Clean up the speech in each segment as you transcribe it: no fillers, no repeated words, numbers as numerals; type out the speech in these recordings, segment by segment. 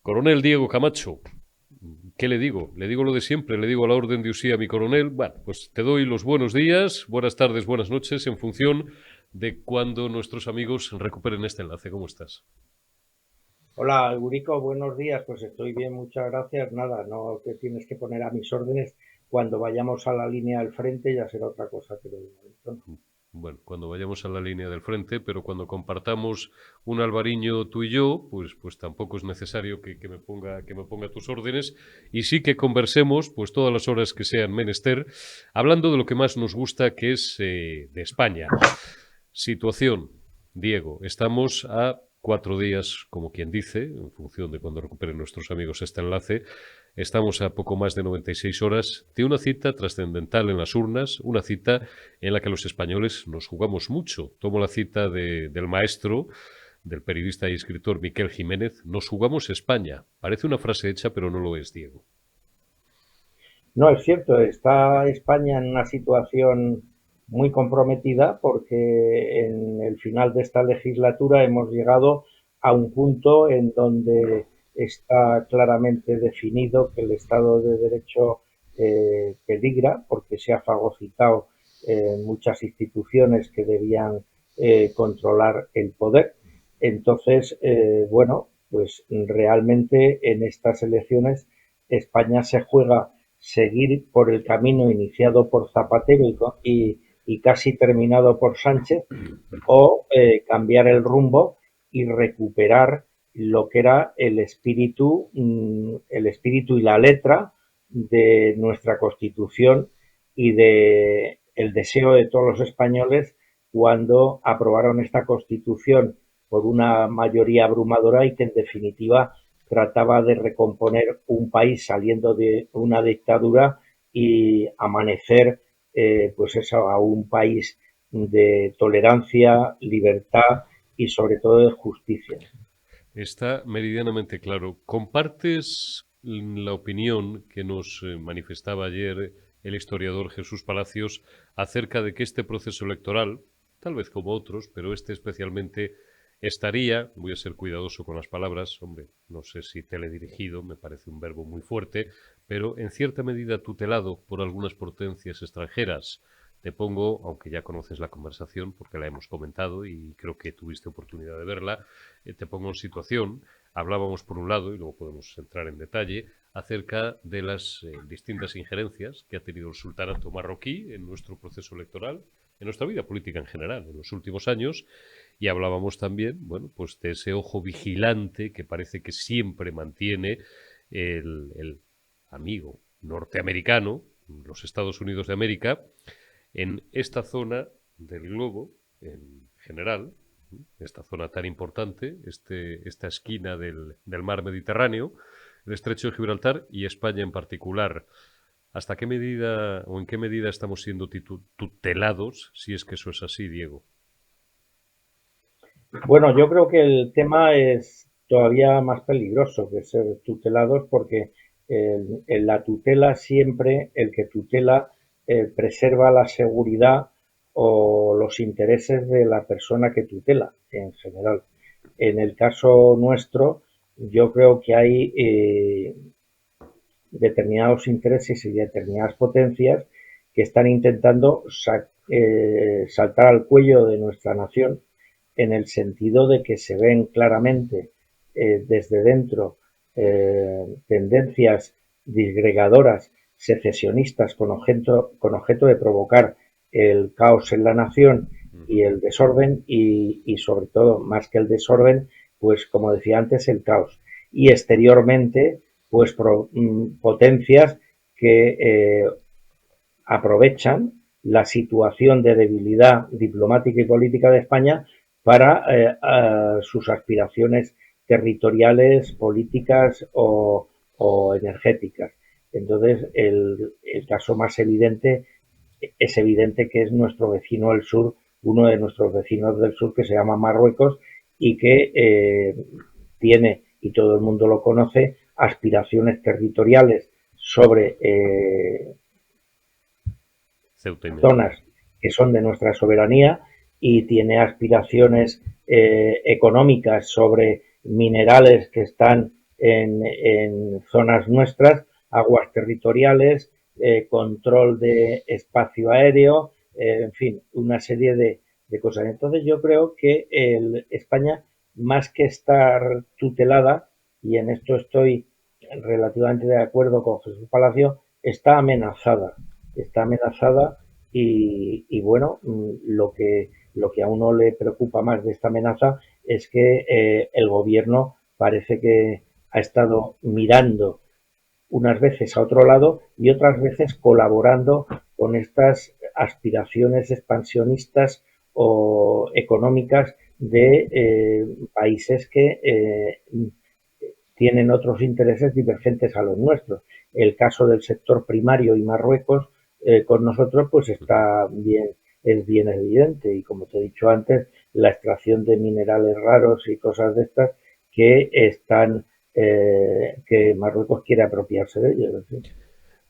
Coronel Diego Camacho, ¿qué le digo? Le digo lo de siempre, le digo a la orden de usía a mi coronel. Bueno, pues te doy los buenos días, buenas tardes, buenas noches, en función de cuando nuestros amigos recuperen este enlace. ¿Cómo estás? Hola, Eurico, buenos días. Pues estoy bien, muchas gracias. Nada, no te tienes que poner a mis órdenes. Cuando vayamos a la línea del frente ya será otra cosa, pero de momento no. Bueno, cuando vayamos a la línea del frente, pero cuando compartamos un albariño tú y yo, pues tampoco es necesario que me ponga a tus órdenes y sí que conversemos pues todas las horas que sean menester, hablando de lo que más nos gusta, que es de España. Situación, Diego, estamos a 4 días, como quien dice, en función de cuando recuperen nuestros amigos este enlace, estamos a poco más de 96 horas de una cita trascendental en las urnas, una cita en la que los españoles nos jugamos mucho. Tomo la cita del maestro, del periodista y escritor Miquel Jiménez, nos jugamos España. Parece una frase hecha, pero no lo es, Diego. No, es cierto, está España en una situación muy comprometida porque en el final de esta legislatura hemos llegado a un punto en donde está claramente definido que el Estado de Derecho peligra porque se ha fagocitado muchas instituciones que debían controlar el poder. Entonces, bueno, pues realmente en estas elecciones España se juega seguir por el camino iniciado por Zapatero y casi terminado por Sánchez, o cambiar el rumbo y recuperar lo que era el espíritu y la letra de nuestra Constitución y de el deseo de todos los españoles cuando aprobaron esta Constitución por una mayoría abrumadora y que en definitiva trataba de recomponer un país saliendo de una dictadura y amanecer pues eso, a un país de tolerancia, libertad y sobre todo de justicia. Está meridianamente claro. ¿Compartes la opinión que nos manifestaba ayer el historiador Jesús Palacios acerca de que este proceso electoral, tal vez como otros, pero este especialmente, estaría, voy a ser cuidadoso con las palabras, hombre, no sé si teledirigido, me parece un verbo muy fuerte, pero en cierta medida tutelado por algunas potencias extranjeras? Te pongo, aunque ya conoces la conversación porque la hemos comentado y creo que tuviste oportunidad de verla, te pongo en situación. Hablábamos por un lado, y luego podemos entrar en detalle, acerca de las distintas injerencias que ha tenido el sultanato marroquí en nuestro proceso electoral, en nuestra vida política en general, en los últimos años, y hablábamos también, bueno, pues de ese ojo vigilante que parece que siempre mantiene el amigo norteamericano, los Estados Unidos de América, en esta zona del globo en general, esta zona tan importante, esta esquina del mar Mediterráneo, el estrecho de Gibraltar y España en particular. ¿Hasta qué medida o en qué medida estamos siendo tutelados, si es que eso es así, Diego? Bueno, yo creo que el tema es todavía más peligroso que ser tutelados porque en la tutela siempre el que tutela preserva la seguridad o los intereses de la persona que tutela en general. En el caso nuestro, yo creo que hay determinados intereses y determinadas potencias que están intentando saltar al cuello de nuestra nación en el sentido de que se ven claramente desde dentro tendencias disgregadoras, secesionistas con objeto de provocar el caos en la nación Uh y -huh. el desorden y sobre todo, más que el desorden, pues como decía antes, el caos. Y exteriormente, pues potencias que aprovechan la situación de debilidad diplomática y política de España para sus aspiraciones territoriales, políticas o energéticas. Entonces, el caso más evidente es evidente que es nuestro vecino del sur, uno de nuestros vecinos del sur que se llama Marruecos y que tiene, y todo el mundo lo conoce, aspiraciones territoriales sobre Ceuta y Melilla. zonas que son de nuestra soberanía y tiene aspiraciones económicas sobre minerales que están en zonas nuestras, aguas territoriales, control de espacio aéreo, en fin, una serie de cosas. Entonces yo creo que España, más que estar tutelada, y en esto estoy relativamente de acuerdo con Jesús Palacio, está amenazada y bueno, lo que a uno le preocupa más de esta amenaza es que el gobierno parece que ha estado mirando unas veces a otro lado y otras veces colaborando con estas aspiraciones expansionistas o económicas de países que tienen otros intereses divergentes a los nuestros. El caso del sector primario y Marruecos con nosotros pues está bien, es bien evidente y como te he dicho antes, la extracción de minerales raros y cosas de estas que están que Marruecos quiere apropiarse de ellos. ¿Sí?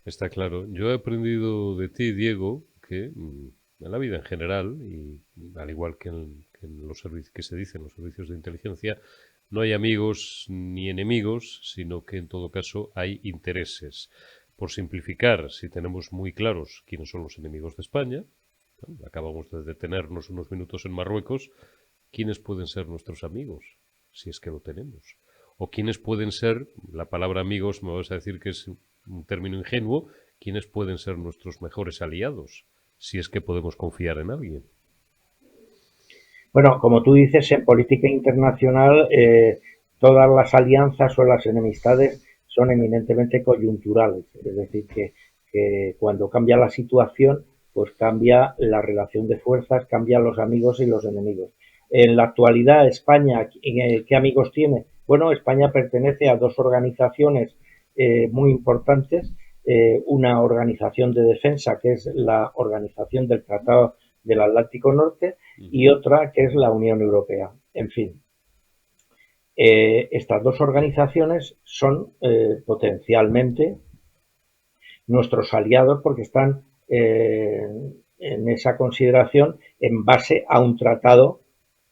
Está claro. Yo he aprendido de ti, Diego, que en la vida en general, y al igual que en los servicios que se dice en los servicios de inteligencia, no hay amigos ni enemigos, sino que en todo caso hay intereses. Por simplificar, si tenemos muy claros quiénes son los enemigos de España, ¿no? Acabamos de detenernos unos minutos en Marruecos, ¿quiénes pueden ser nuestros amigos? Si es que lo tenemos. O quiénes pueden ser, la palabra amigos me vas a decir que es un término ingenuo, quiénes pueden ser nuestros mejores aliados, si es que podemos confiar en alguien. Bueno, como tú dices, en política internacional todas las alianzas o las enemistades son eminentemente coyunturales, es decir, que cuando cambia la situación, pues cambia la relación de fuerzas, cambian los amigos y los enemigos. En la actualidad, España, ¿qué amigos tiene? Bueno, España pertenece a dos organizaciones muy importantes, una organización de defensa que es la Organización del Tratado del Atlántico Norte y otra que es la Unión Europea. En fin, estas dos organizaciones son potencialmente nuestros aliados porque están en esa consideración en base a un tratado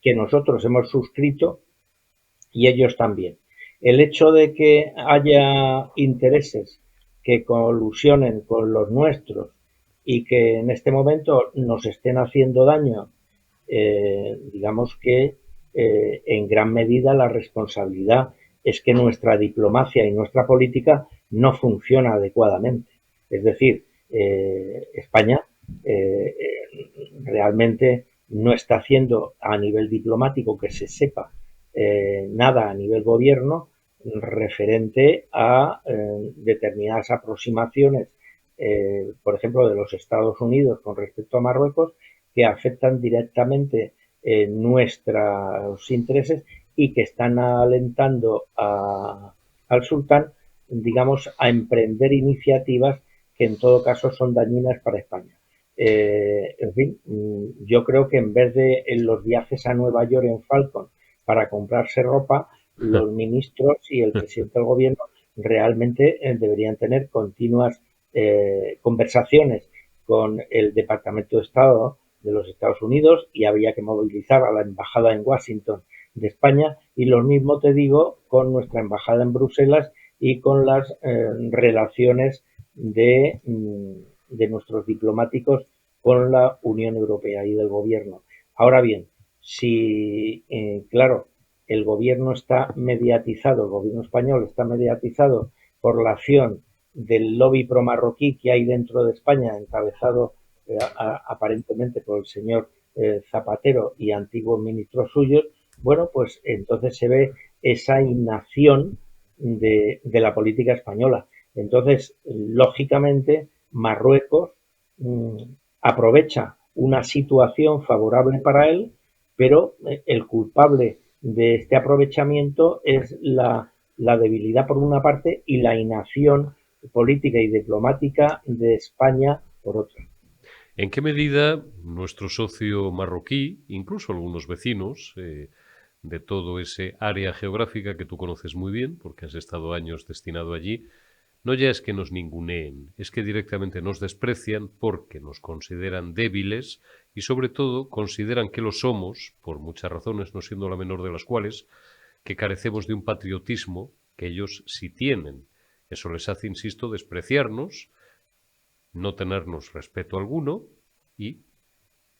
que nosotros hemos suscrito y ellos también. El hecho de que haya intereses que colusionen con los nuestros y que en este momento nos estén haciendo daño, digamos que en gran medida la responsabilidad es que nuestra diplomacia y nuestra política no funciona adecuadamente. Es decir, España realmente no está haciendo a nivel diplomático que se sepa nada a nivel gobierno referente a determinadas aproximaciones, por ejemplo, de los Estados Unidos con respecto a Marruecos, que afectan directamente nuestros intereses y que están alentando al sultán, digamos, a emprender iniciativas que en todo caso son dañinas para España. En fin, yo creo que en vez de en los viajes a Nueva York en Falcon para comprarse ropa, los ministros y el presidente del gobierno realmente deberían tener continuas conversaciones con el Departamento de Estado de los Estados Unidos y había que movilizar a la embajada en Washington de España y lo mismo te digo con nuestra embajada en Bruselas y con las relaciones de nuestros diplomáticos con la Unión Europea y del gobierno. Ahora bien, si, claro, el gobierno está mediatizado, el gobierno español está mediatizado por la acción del lobby pro-marroquí que hay dentro de España, encabezado aparentemente por el señor Zapatero y antiguos ministros suyos, bueno, pues entonces se ve esa inacción de la política española. Entonces, lógicamente, Marruecos aprovecha una situación favorable para él, pero el culpable de este aprovechamiento es la debilidad por una parte y la inacción política y diplomática de España por otra. ¿En qué medida nuestro socio marroquí, incluso algunos vecinos de todo ese área geográfica que tú conoces muy bien, porque has estado años destinado allí, no ya es que nos ninguneen, es que directamente nos desprecian porque nos consideran débiles y sobre todo consideran que lo somos, por muchas razones, no siendo la menor de las cuales, que carecemos de un patriotismo que ellos sí tienen. Eso les hace, insisto, despreciarnos, no tenernos respeto alguno y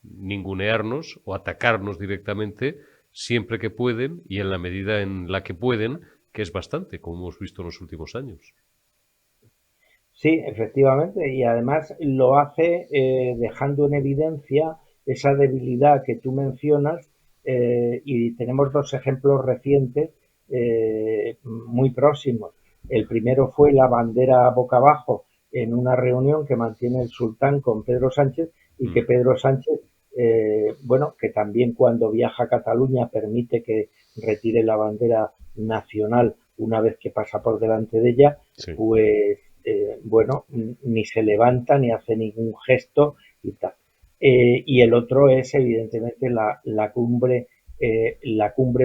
ningunearnos o atacarnos directamente siempre que pueden y en la medida en la que pueden, que es bastante, como hemos visto en los últimos años. Sí, efectivamente, y además lo hace dejando en evidencia esa debilidad que tú mencionas, y tenemos dos ejemplos recientes muy próximos. El primero fue la bandera boca abajo en una reunión que mantiene el sultán con Pedro Sánchez y que Pedro Sánchez, bueno, que también cuando viaja a Cataluña permite que retire la bandera nacional una vez que pasa por delante de ella, Sí. pues bueno, ni se levanta ni hace ningún gesto y tal. Y el otro es evidentemente la cumbre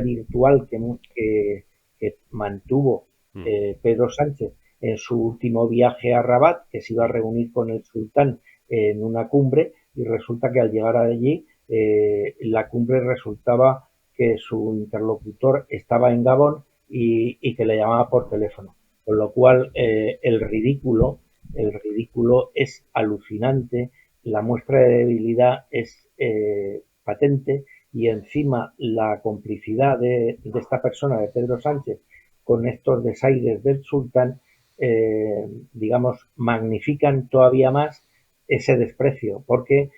virtual que mantuvo Pedro Sánchez en su último viaje a Rabat, que se iba a reunir con el sultán en una cumbre, y resulta que al llegar allí la cumbre resultaba que su interlocutor estaba en Gabón y que le llamaba por teléfono. Con lo cual el ridículo es alucinante, la muestra de debilidad es patente, y encima la complicidad de esta persona, de Pedro Sánchez, con estos desaires del sultán, digamos, magnifican todavía más ese desprecio, porque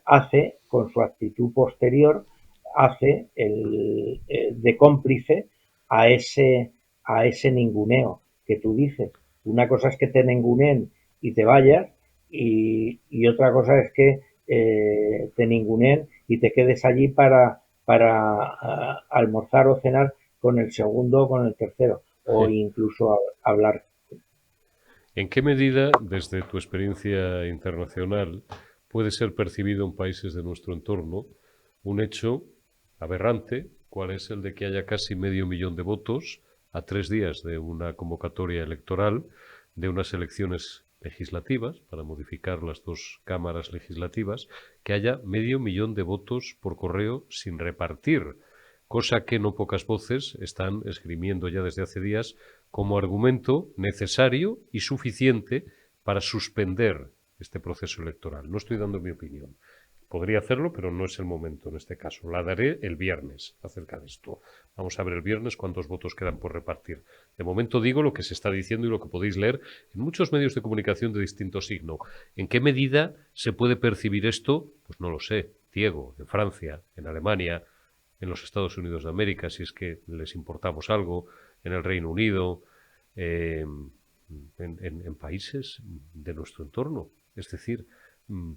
hace, con su actitud posterior, hace de cómplice a ese ninguneo que tú dices. Una cosa es que te ninguneen y te vayas, y otra cosa es que te ninguneen y te quedes allí para almorzar o cenar con el segundo o con el tercero, o incluso hablar. ¿En qué medida, desde tu experiencia internacional, puede ser percibido en países de nuestro entorno un hecho aberrante, cuál es el de que haya casi medio millón de votos a 3 días de una convocatoria electoral, de unas elecciones legislativas, para modificar las dos cámaras legislativas, que haya medio millón de votos por correo sin repartir, cosa que no pocas voces están esgrimiendo ya desde hace días como argumento necesario y suficiente para suspender este proceso electoral? No estoy dando mi opinión. Podría hacerlo, pero no es el momento en este caso. La daré el viernes acerca de esto. Vamos a ver el viernes cuántos votos quedan por repartir. De momento digo lo que se está diciendo y lo que podéis leer en muchos medios de comunicación de distinto signo. ¿En qué medida se puede percibir esto? Pues no lo sé. Diego, en Francia, en Alemania, en los Estados Unidos de América, si es que les importamos algo, en el Reino Unido, eh, en países de nuestro entorno. Es decir,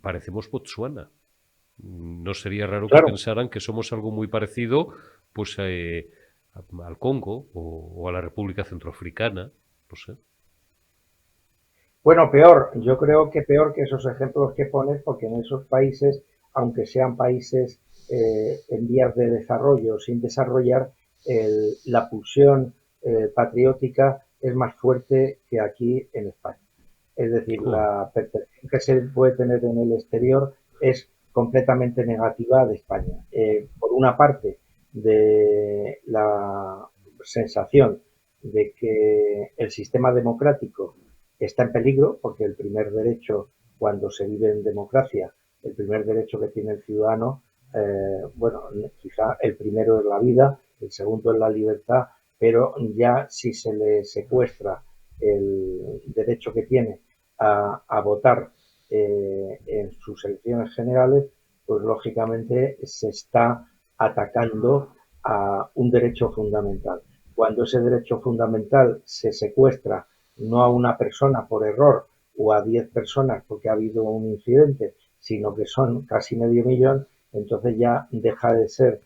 parecemos Botsuana. No sería raro que Claro. pensaran que somos algo muy parecido pues al Congo o a la República Centroafricana, no sé. Bueno, peor, yo creo que peor que esos ejemplos que pones, porque en esos países, aunque sean países en vías de desarrollo, sin desarrollar, la pulsión patriótica es más fuerte que aquí en España. Es decir, Oh, la percepción que se puede tener en el exterior es completamente negativa de España. Por una parte, de la sensación de que el sistema democrático está en peligro, porque el primer derecho, cuando se vive en democracia, el primer derecho que tiene el ciudadano, bueno, quizá el primero es la vida, el segundo es la libertad, pero ya si se le secuestra el derecho que tiene a votar en sus elecciones generales, pues lógicamente se está atacando a un derecho fundamental. Cuando ese derecho fundamental se secuestra no a una persona por error o a 10 personas porque ha habido un incidente, sino que son casi medio millón, entonces ya deja de ser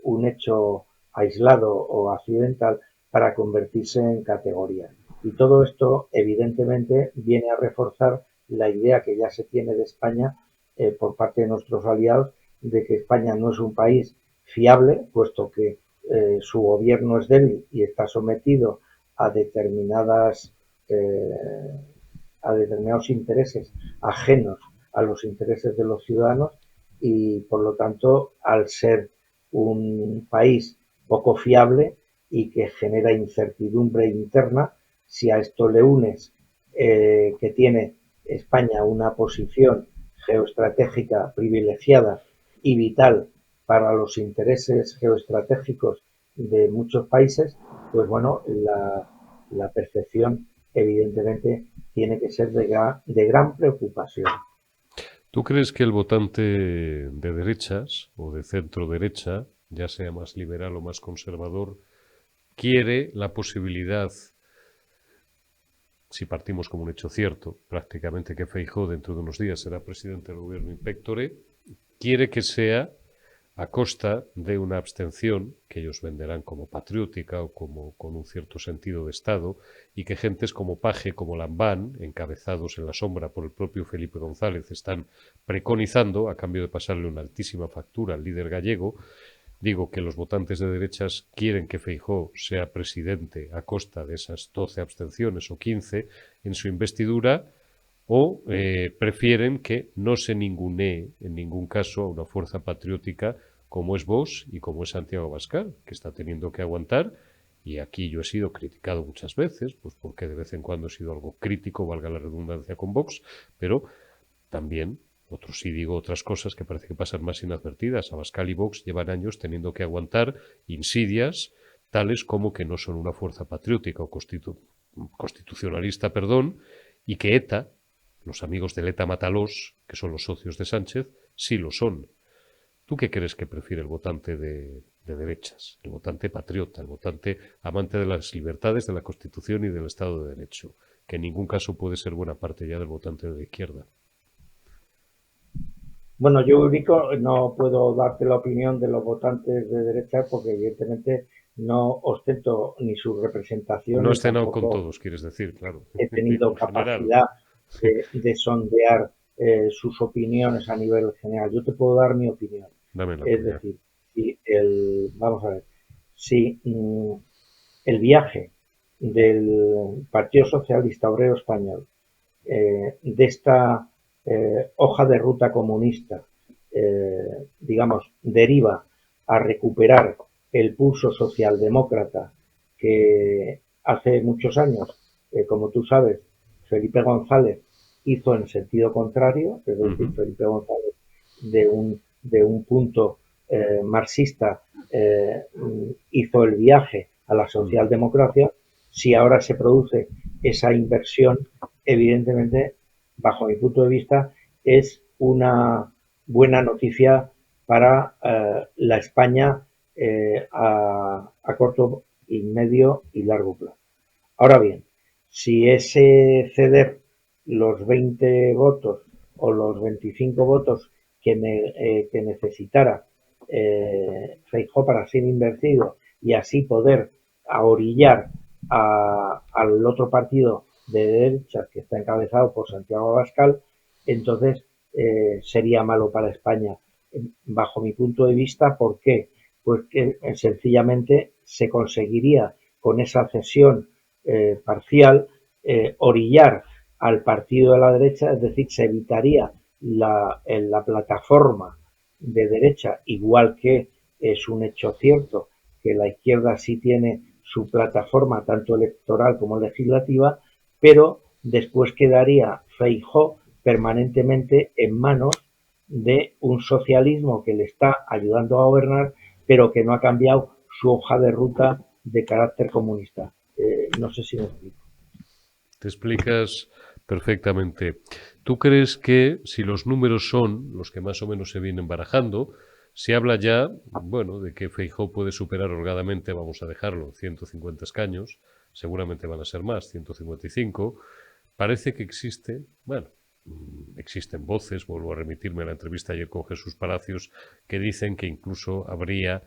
un hecho aislado o accidental para convertirse en categoría. Y todo esto, evidentemente, viene a reforzar la idea que ya se tiene de España por parte de nuestros aliados, de que España no es un país fiable, puesto que su gobierno es débil y está sometido a eh, determinados intereses ajenos a los intereses de los ciudadanos, y por lo tanto, al ser un país poco fiable y que genera incertidumbre interna. Si a esto le unes que tiene España una posición geoestratégica privilegiada y vital para los intereses geoestratégicos de muchos países, pues bueno, la percepción evidentemente tiene que ser de gran preocupación. ¿Tú crees que el votante de derechas o de centro derecha, ya sea más liberal o más conservador, quiere la posibilidad, si partimos como un hecho cierto, prácticamente que Feijóo dentro de unos días será presidente del gobierno in pectore, quiere que sea a costa de una abstención que ellos venderán como patriótica o como con un cierto sentido de Estado, y que gentes como Paje, como Lambán, encabezados en la sombra por el propio Felipe González, están preconizando, a cambio de pasarle una altísima factura al líder gallego. Digo que los votantes de derechas quieren que Feijóo sea presidente a costa de esas 12 abstenciones o 15 en su investidura, o prefieren que no se ningunee en ningún caso a una fuerza patriótica como es Vox y como es Santiago Abascal, que está teniendo que aguantar. Y aquí yo he sido criticado muchas veces, pues porque de vez en cuando he sido algo crítico, valga la redundancia, con Vox, pero también otros sí digo otras cosas que parece que pasan más inadvertidas. Abascal y Vox llevan años teniendo que aguantar insidias tales como que no son una fuerza patriótica o constitucionalista, perdón, y que ETA, los amigos del ETA Mátalos, que son los socios de Sánchez, sí lo son. ¿Tú qué crees que prefiere el votante de derechas, el votante patriota, el votante amante de las libertades, de la Constitución y del Estado de Derecho, que en ningún caso puede ser buena parte ya del votante de la izquierda? Bueno, yo único no puedo darte la opinión de los votantes de derecha porque evidentemente no ostento ni su representación No ni has cenado con tampoco todos, quieres decir, claro. he tenido En general. capacidad de sondear sus opiniones a nivel general. Yo te puedo dar mi opinión. Dame la Es tuya. decir, vamos a ver, si el viaje del Partido Socialista Obrero Español de esta hoja de ruta comunista, digamos, deriva a recuperar el pulso socialdemócrata que hace muchos años, como tú sabes, Felipe González hizo en sentido contrario, es decir, Felipe González de un punto marxista hizo el viaje a la socialdemocracia. Si ahora se produce esa inversión, evidentemente, bajo mi punto de vista, es una buena noticia para la España a corto y medio y largo plazo. Ahora bien, si ese ceder los 20 votos o los 25 votos que necesitara Feijóo para ser invertido y así poder orillar al otro partido de derechas que está encabezado por Santiago Abascal, entonces sería malo para España. Bajo mi punto de vista, ¿por qué? Pues que sencillamente se conseguiría con esa cesión parcial orillar al partido de la derecha, es decir, se evitaría la plataforma de derecha, igual que es un hecho cierto que la izquierda sí tiene su plataforma tanto electoral como legislativa, pero después quedaría Feijóo permanentemente en manos de un socialismo que le está ayudando a gobernar, pero que no ha cambiado su hoja de ruta de carácter comunista. No sé si me explico. Te explicas perfectamente. ¿Tú crees que si los números son los que más o menos se vienen barajando, se habla ya, bueno, de que Feijóo puede superar holgadamente, vamos a dejarlo, 150 escaños, seguramente van a ser más, 155. Parece que existe, bueno, existen voces, vuelvo a remitirme a la entrevista ayer con Jesús Palacios, que dicen que incluso habría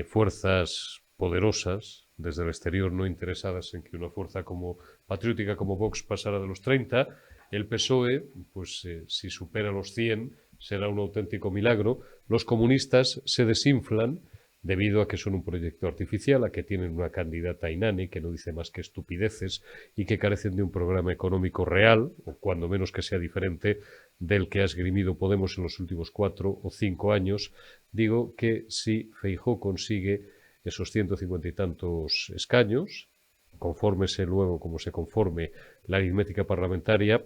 fuerzas poderosas desde el exterior no interesadas en que una fuerza como patriótica como Vox pasara de los 30. El PSOE, pues si supera los 100, será un auténtico milagro. Los comunistas se desinflan debido a que son un proyecto artificial, a que tienen una candidata inane que no dice más que estupideces y que carecen de un programa económico real, o cuando menos que sea diferente del que ha esgrimido Podemos en los últimos 4 o 5 años. Digo que si Feijóo consigue esos 150 y tantos escaños, confórmese luego como se conforme la aritmética parlamentaria,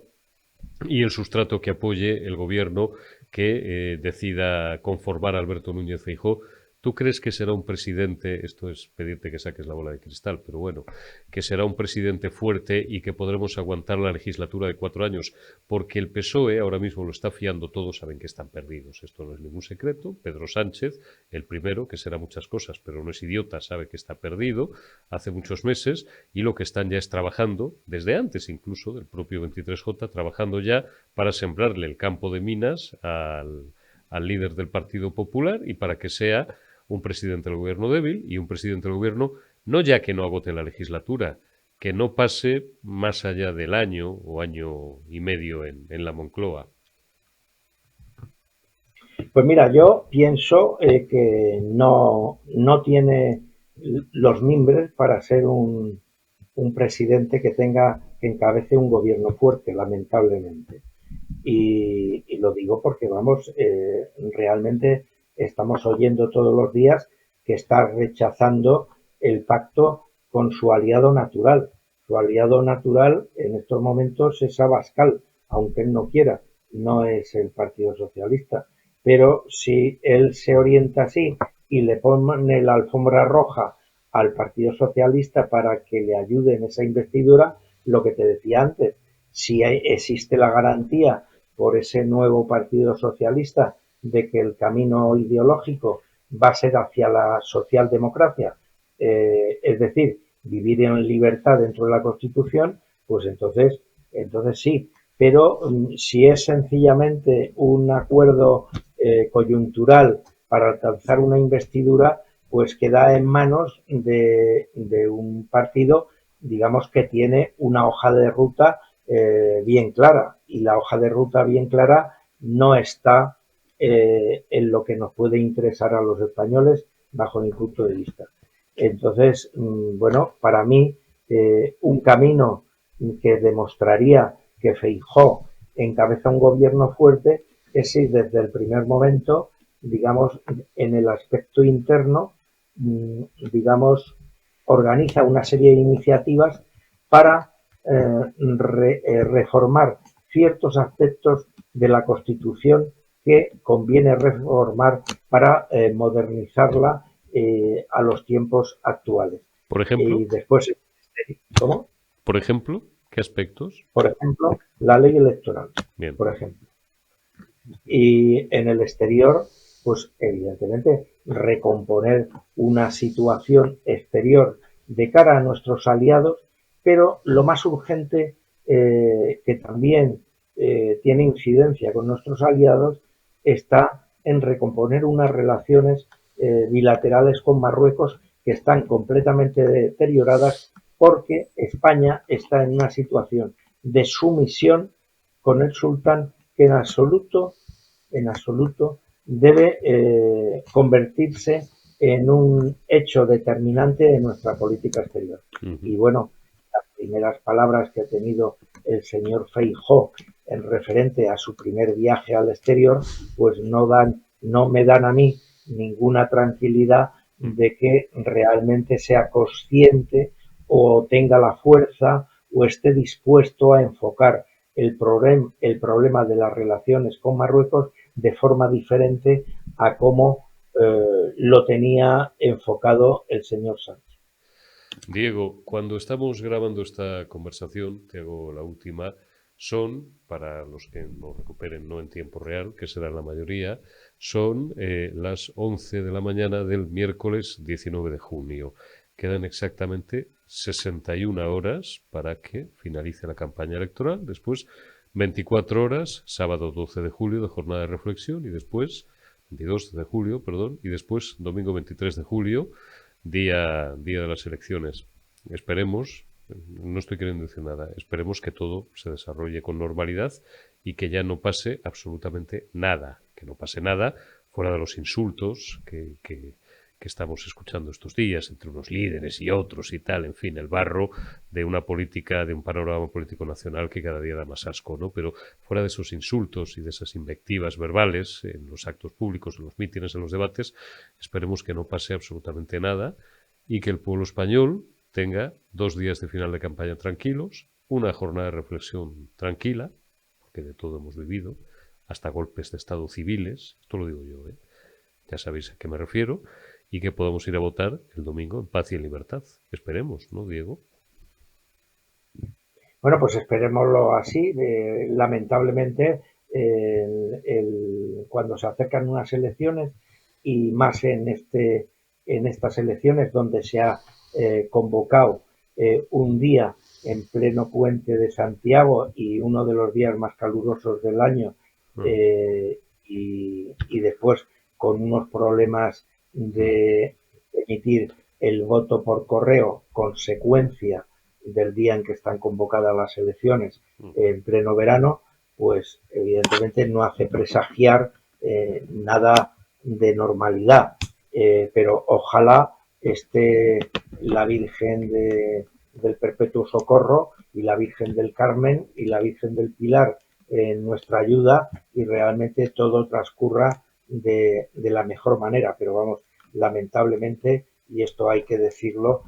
y el sustrato que apoye el gobierno que decida conformar a Alberto Núñez Feijóo. ¿Tú crees que será un presidente, esto es pedirte que saques la bola de cristal, pero bueno, que será un presidente fuerte y que podremos aguantar la legislatura de 4 años? Porque el PSOE ahora mismo lo está fiando, todos saben que están perdidos, esto no es ningún secreto. Pedro Sánchez, el primero, que será muchas cosas, pero no es idiota, sabe que está perdido hace muchos meses, y lo que están ya es trabajando, desde antes incluso del propio 23J, trabajando ya para sembrarle el campo de minas al líder del Partido Popular y para que sea un presidente del gobierno débil y un presidente del gobierno no ya que no agote la legislatura, que no pase más allá del año o año y medio en la Moncloa. Pues mira, yo pienso que no tiene los mimbres para ser un presidente que encabece un gobierno fuerte, lamentablemente. Y lo digo porque, vamos, realmente estamos oyendo todos los días que está rechazando el pacto con su aliado natural. Su aliado natural en estos momentos es Abascal, aunque él no quiera, no es el Partido Socialista. Pero si él se orienta así y le pone la alfombra roja al Partido Socialista para que le ayude en esa investidura, lo que te decía antes, si existe la garantía por ese nuevo Partido Socialista de que el camino ideológico va a ser hacia la socialdemocracia, es decir, vivir en libertad dentro de la Constitución, pues entonces sí. Pero si es sencillamente un acuerdo coyuntural para alcanzar una investidura, pues queda en manos de un partido, digamos, que tiene una hoja de ruta bien clara, y la hoja de ruta bien clara no está en lo que nos puede interesar a los españoles bajo mi punto de vista. Entonces, bueno, para mí un camino que demostraría que Feijóo encabeza un gobierno fuerte es si desde el primer momento, digamos, en el aspecto interno, digamos, organiza una serie de iniciativas para reformar ciertos aspectos de la Constitución que conviene reformar para modernizarla a los tiempos actuales. Por ejemplo, Y después, ¿cómo? Por ejemplo, ¿qué aspectos? Por ejemplo, la ley electoral. Bien. Por ejemplo. Y en el exterior, pues evidentemente recomponer una situación exterior de cara a nuestros aliados, pero lo más urgente que también tiene incidencia con nuestros aliados está en recomponer unas relaciones bilaterales con Marruecos que están completamente deterioradas porque España está en una situación de sumisión con el sultán que en absoluto debe convertirse en un hecho determinante de nuestra política exterior. Y bueno, las primeras palabras que ha tenido el señor Feijóo en referente a su primer viaje al exterior, pues no me dan a mí ninguna tranquilidad de que realmente sea consciente o tenga la fuerza o esté dispuesto a enfocar el problema de las relaciones con Marruecos de forma diferente a cómo lo tenía enfocado el señor Sánchez. Diego, cuando estamos grabando esta conversación, te hago la última, son, para los que nos recuperen no en tiempo real, que será la mayoría, son las 11 de la mañana del miércoles 19 de junio. Quedan exactamente 61 horas para que finalice la campaña electoral. Después, 24 horas, sábado 12 de julio, de jornada de reflexión, y después, 22 de julio, perdón, y después, domingo 23 de julio, día de las elecciones. Esperemos, no estoy queriendo decir nada, esperemos que todo se desarrolle con normalidad y que ya no pase absolutamente nada, que no pase nada fuera de los insultos que que estamos escuchando estos días entre unos líderes y otros y tal, en fin, el barro de una política, de un panorama político nacional que cada día da más asco, ¿no? Pero fuera de esos insultos y de esas invectivas verbales en los actos públicos, en los mítines, en los debates, esperemos que no pase absolutamente nada y que el pueblo español tenga 2 días de final de campaña tranquilos, una jornada de reflexión tranquila, porque de todo hemos vivido, hasta golpes de Estado civiles, esto lo digo yo, ya sabéis a qué me refiero, y que podamos ir a votar el domingo en paz y en libertad. Esperemos, ¿no, Diego? Bueno, pues esperémoslo así. Lamentablemente, cuando se acercan unas elecciones y más en estas elecciones donde se ha convocado un día en pleno puente de Santiago y uno de los días más calurosos del año, y después con unos problemas de emitir el voto por correo, consecuencia del día en que están convocadas las elecciones en pleno verano, pues evidentemente no hace presagiar nada de normalidad. Pero ojalá esté la Virgen del Perpetuo Socorro y la Virgen del Carmen y la Virgen del Pilar en nuestra ayuda y realmente todo transcurra de la mejor manera. Pero vamos, lamentablemente, y esto hay que decirlo,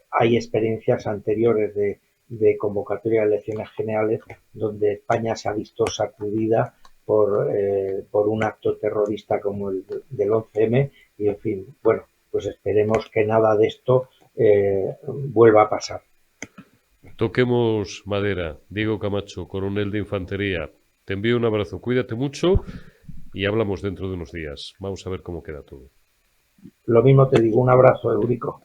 hay experiencias anteriores de convocatoria de elecciones generales donde España se ha visto sacudida por un acto terrorista como el del 11M y, en fin, bueno, pues esperemos que nada de esto vuelva a pasar. Toquemos madera. Diego Camacho, coronel de infantería. Te envío un abrazo, cuídate mucho y hablamos dentro de unos días. Vamos a ver cómo queda todo. Lo mismo te digo, un abrazo, Eurico.